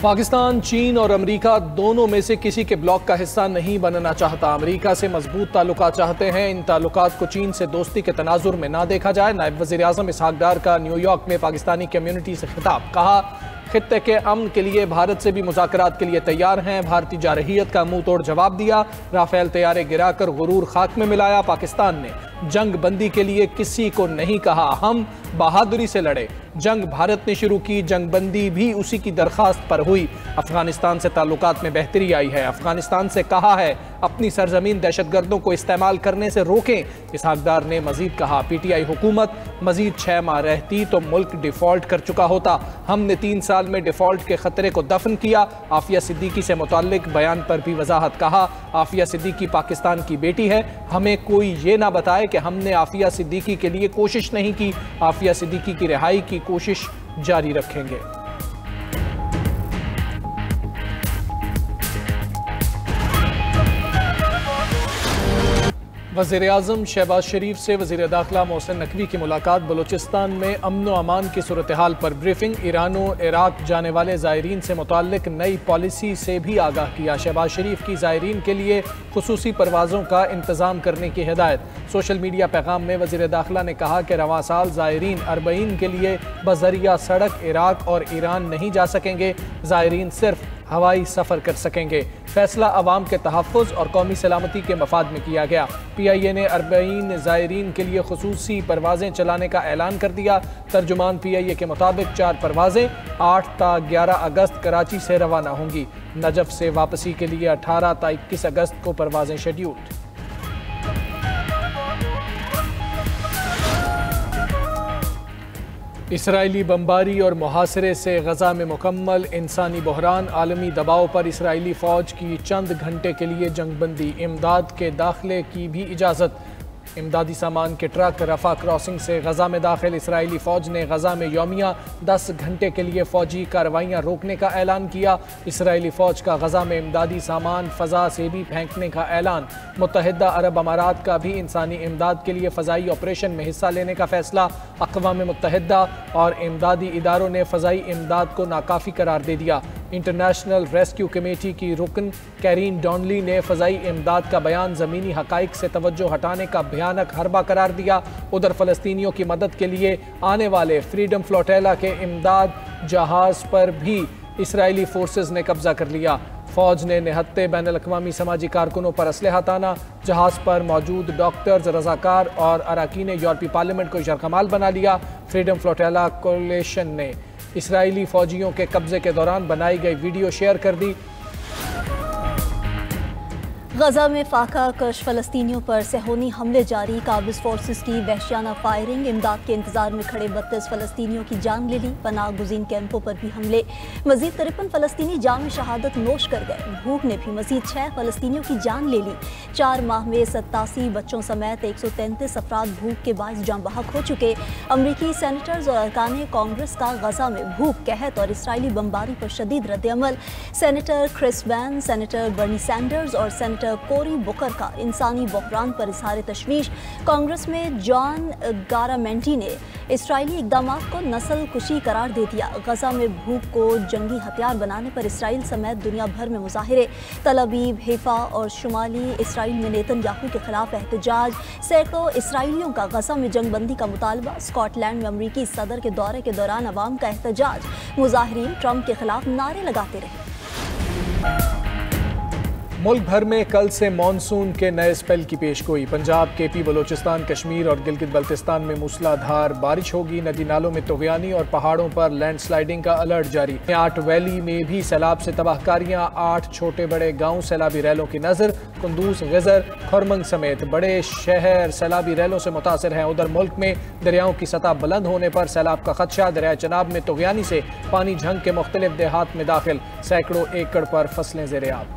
پاکستان چین اور امریکہ دونوں میں سے کسی کے بلاک کا حصہ نہیں بننا چاہتا۔ امریکہ سے مضبوط تعلقات چاہتے ہیں۔ ان تعلقات کو چین سے دوستی کے تناظر میں نہ دیکھا جائے۔ نائب وزیر اعظم اسحاق ڈار کا نیو یارک میں پاکستانی کمیونٹی سے خطاب۔ کہا خطے کے امن کے لیے بھارت سے بھی مذاکرات کے لیے تیار ہیں۔ بھارتی جارحیت کا منہ توڑ جواب دیا۔ رافیل طیارے گرا کر غرور خاک میں ملایا۔ پاکستان نے جنگ بندی کے لیے کسی کو نہیں کہا، ہم بہادری سے لڑے۔ جنگ بھارت نے شروع کی، جنگ بندی بھی اسی کی درخواست پر ہوئی۔ افغانستان سے تعلقات میں بہتری آئی ہے۔ افغانستان سے کہا ہے اپنی سرزمین دہشت گردوں کو استعمال کرنے سے روکیں۔ اسحاق ڈار نے مزید کہا پی ٹی آئی حکومت مزید 6 ماہ رہتی تو ملک ڈیفالٹ کر چکا ہوتا۔ ہم نے 3 سال میں ڈیفالٹ کے خطرے کو دفن کیا۔ عافیہ صدیقی سے متعلق بیان پر بھی وضاحت۔ کہا عافیہ صدیقی پاکستان کی بیٹی ہے، ہمیں کوئی یہ نہ بتائے کہ ہم نے عافیہ صدیقی کے لیے کوشش نہیں کی۔ عافیہ صدیقی کی رہائی کی کوشش جاری رکھیں گے۔ وزیر اعظم شہباز شریف سے وزیر داخلہ محسن نقوی کی ملاقات۔ بلوچستان میں امن و امان کی صورتحال پر بریفنگ۔ ایران و عراق جانے والے زائرین سے متعلق نئی پالیسی سے بھی آگاہ کیا۔ شہباز شریف کی زائرین کے لیے خصوصی پروازوں کا انتظام کرنے کی ہدایت۔ سوشل میڈیا پیغام میں وزیر داخلہ نے کہا کہ رواں سال زائرین اربعین کے لیے بذریعہ سڑک عراق اور ایران نہیں جا سکیں گے، زائرین صرف ہوائی سفر کر سکیں گے۔ فیصلہ عوام کے تحفظ اور قومی سلامتی کے مفاد میں کیا گیا۔ پی آئی اے نے اربعین زائرین کے لیے خصوصی پروازیں چلانے کا اعلان کر دیا۔ ترجمان پی آئی اے کے مطابق 4 پروازیں 8 تا 11 اگست کراچی سے روانہ ہوں گی۔ نجف سے واپسی کے لیے 18 تا 21 اگست کو پروازیں شیڈیولڈ۔ اسرائیلی بمباری اور محاصرے سے غزہ میں مکمل انسانی بحران۔ عالمی دباؤ پر اسرائیلی فوج کی چند گھنٹے کے لیے جنگ بندی۔ امداد کے داخلے کی بھی اجازت۔ امدادی سامان کے ٹرک رفح کراسنگ سے غزہ میں داخل۔ اسرائیلی فوج نے غزہ میں یومیہ 10 گھنٹے کے لیے فوجی کارروائیاں روکنے کا اعلان کیا۔ اسرائیلی فوج کا غزہ میں امدادی سامان فضا سے بھی پھینکنے کا اعلان۔ متحدہ عرب امارات کا بھی انسانی امداد کے لیے فضائی آپریشن میں حصہ لینے کا فیصلہ۔ اقوام متحدہ اور امدادی اداروں نے فضائی امداد کو ناکافی قرار دے دیا۔ انٹرنیشنل ریسکیو کمیٹی کی رکن کیرین ڈونلی نے فضائی امداد کا بیان زمینی حقائق سے توجہ ہٹانے کا بھیانک حربہ قرار دیا۔ ادھر فلسطینیوں کی مدد کے لیے آنے والے فریڈم فلوٹیلا کے امداد جہاز پر بھی اسرائیلی فورسز نے قبضہ کر لیا۔ فوج نے نہتے بین الاقوامی سماجی کارکنوں پر اسلحہ تانا۔ جہاز پر موجود ڈاکٹرز، رضاکار اور اراکین یورپی پارلیمنٹ کو یرغمال بنا لیا۔ فریڈم فلوٹیلا کولیشن نے اسرائیلی فوجیوں کے قبضے کے دوران بنائی گئی ویڈیو شیئر کر دی۔ غزہ میں فاقہ کش فلسطینیوں پر صہیونی حملے جاری۔ قابض فورسز کی وحشیانہ فائرنگ۔ امداد کے انتظار میں کھڑے 32 فلسطینیوں کی جان لے لی۔ پناہ گزین کیمپوں پر بھی حملے۔ مزید 53 فلسطینی جام شہادت نوش کر گئے۔ بھوک نے بھی مزید 6 فلسطینیوں کی جان لے لی۔ 4 ماہ میں 87 بچوں سمیت 133 افراد بھوک کے باعث جاں بحق ہو چکے۔ امریکی سینیٹرز اور ارکان کانگریس کا غزہ میں بھوک، قحط اور اسرائیلی بمباری پر شدید رد عمل۔ Senator Chris Van, senator Bernie Sanders اور سینیٹر کوری بکر کا انسانی بحران پر اظہار تشویش۔ کانگریس میں جان گارامینٹی نے اسرائیلی اقدامات کو نسل کشی قرار دے دیا۔ غزہ میں بھوک کو جنگی ہتھیار بنانے پر اسرائیل سمیت دنیا بھر میں مظاہرے۔ تل ابیب، حیفا اور شمالی اسرائیل میں نیتن یاہو کے خلاف احتجاج۔ سینکڑوں اسرائیلیوں کا غزہ میں جنگ بندی کا مطالبہ۔ اسکاٹ لینڈ میں امریکی صدر کے دورے کے دوران عوام کا احتجاج۔ مظاہرین ٹرمپ کے خلاف نعرے لگاتے رہے۔ ملک بھر میں کل سے مانسون کے نئے سپیل کی پیش گوئی۔ پنجاب، کے پی، بلوچستان، کشمیر اور گلگت بلتستان میں موسلا دھار بارش ہوگی۔ ندی نالوں میں طغیانی اور پہاڑوں پر لینڈ سلائیڈنگ کا الرٹ جاری۔ آٹ ویلی میں بھی سیلاب سے تباہ کاریاں۔ 8 چھوٹے بڑے گاؤں سیلابی ریلوں کی نظر۔ قندوز، غزر، خرمنگ سمیت بڑے شہر سیلابی ریلوں سے متاثر ہیں۔ ادھر ملک میں دریاؤں کی سطح بلند ہونے پر سیلاب کا خدشہ۔ دریائے چناب میں طغیانی سے پانی جھنگ کے مختلف دیہات میں داخل۔ سینکڑوں ایکڑ پر فصلیں زیر آب۔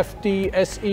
FTSE